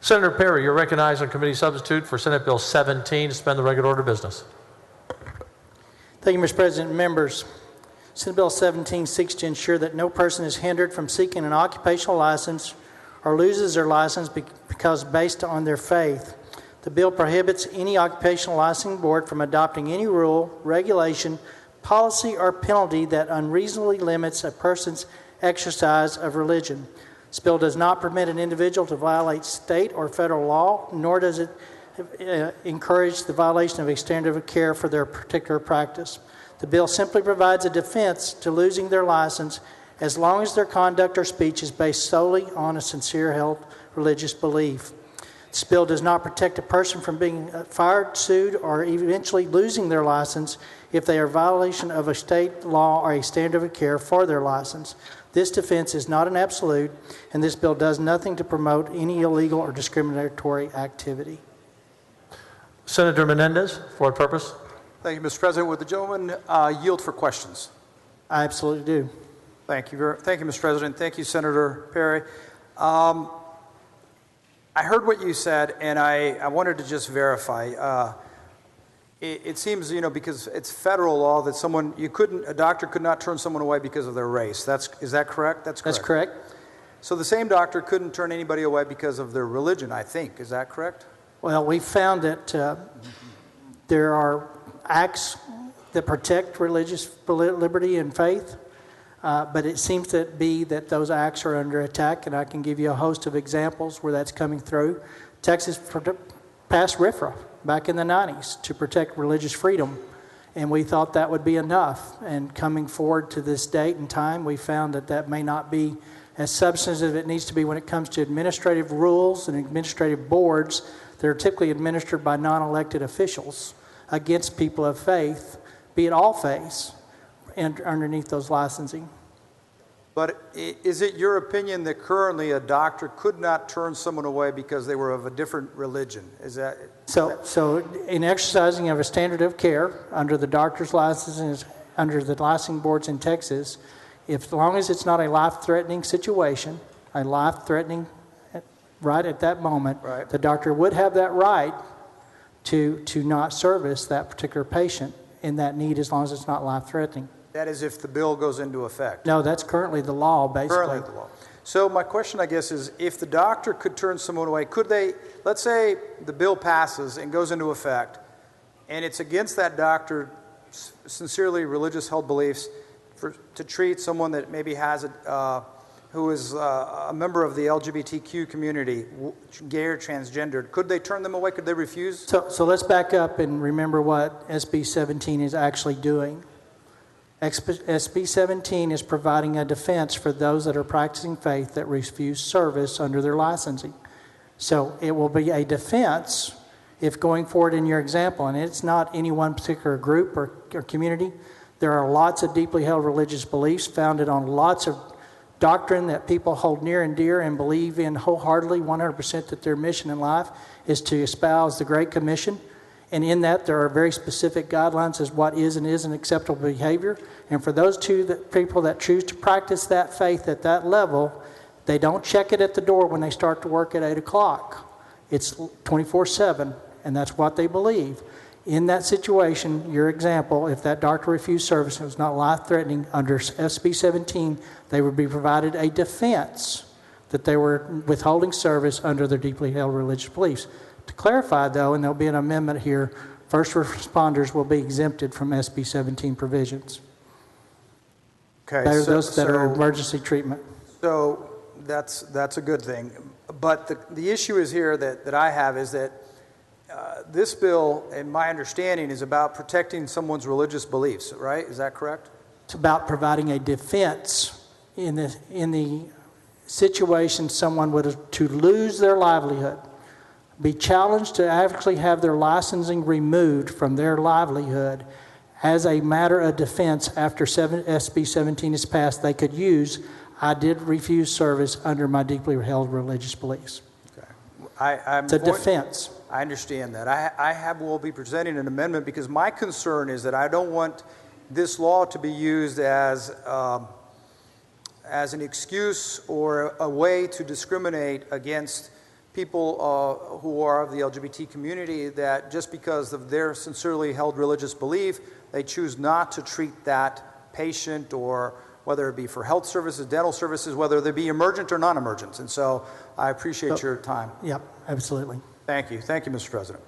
Senator Perry, you're recognized on committee substitute for Senate Bill 17 to suspend the regular order of business. Thank you, Mr. President. Members, Senate Bill 17 seeks to ensure that no person is hindered from seeking an occupational license or loses their license because based on their faith. The bill prohibits any occupational licensing board from adopting any rule, regulation, policy, or penalty that unreasonably limits a person's exercise of religion. This bill does not permit an individual to violate state or federal law, nor does it encourage the violation of a standard of care for their particular practice. The bill simply provides a defense to losing their license as long as their conduct or speech is based solely on a sincere held religious belief. This bill does not protect a person from being fired, sued, or eventually losing their license if they are in violation of a state law or a standard of care for their license. This defense is not an absolute, and this bill does nothing to promote any illegal or discriminatory activity. Senator Menendez, for what purpose? Thank you, Mr. President. Would the gentleman yield for questions? I absolutely do. Thank you, Mr. President. Thank you, Senator Perry. I heard what you said, and I wanted to just verify. It seems, because it's federal law that a doctor could not turn someone away because of their race. Is that correct? That's correct. That's correct. So the same doctor couldn't turn anybody away because of their religion, I think. Is that correct? Well, we found that there are acts that protect religious liberty and faith, but it seems to be that those acts are under attack, and I can give you a host of examples where that's coming through. Texas passed RFRA back in the 90s to protect religious freedom, and we thought that would be enough. And coming forward to this date and time, we found that that may not be as substantive as it needs to be when it comes to administrative rules and administrative boards that are typically administered by non-elected officials against people of faith, be it all faiths, and underneath those licensing. But is it your opinion that currently a doctor could not turn someone away because they were of a different religion? So in exercising of a standard of care under the doctor's licenses, under the licensing boards in Texas, as long as it's not a life-threatening situation, right at that moment, right, the doctor would have that right to not service that particular patient in that need as long as it's not life-threatening. That is if the bill goes into effect. No, that's currently the law, basically. Currently the law. So my question, I guess, is if the doctor could turn someone away, could they, let's say the bill passes and goes into effect, and it's against that doctor's sincerely religious held beliefs to treat someone that maybe has who is a member of the LGBTQ community, gay or transgendered, could they turn them away? Could they refuse? So let's back up and remember what SB 17 is actually doing. SB 17 is providing a defense for those that are practicing faith that refuse service under their licensing. So it will be a defense if going forward in your example, and it's not any one particular group or community. There are lots of deeply held religious beliefs founded on lots of doctrine that people hold near and dear and believe in wholeheartedly, 100%, that their mission in life is to espouse the Great Commission. And in that, there are very specific guidelines as what is and isn't acceptable behavior. And for those people that choose to practice that faith at that level, they don't check it at the door when they start to work at 8 o'clock. It's 24/7, and that's what they believe. In that situation, your example, if that doctor refused service and it was not life-threatening, under SB 17, they would be provided a defense that they were withholding service under their deeply held religious beliefs. To clarify, though, and there'll be an amendment here, first responders will be exempted from SB 17 provisions. Okay, Those that are emergency treatment. So that's a good thing. But the issue is here that I have is that this bill, in my understanding, is about protecting someone's religious beliefs, right? Is that correct? It's about providing a defense in the situation someone would to lose their livelihood, be challenged to actually have their licensing removed from their livelihood as a matter of defense after SB 17 is passed. They could use, I did refuse service under my deeply held religious beliefs. Okay. It's a defense. I understand that. will be presenting an amendment because my concern is that I don't want this law to be used as an excuse or a way to discriminate against people who are of the LGBT community that just because of their sincerely held religious belief, they choose not to treat that patient, or whether it be for health services, dental services, whether they be emergent or non-emergent. And so I appreciate your time. Yep, absolutely. Thank you. Thank you, Mr. President.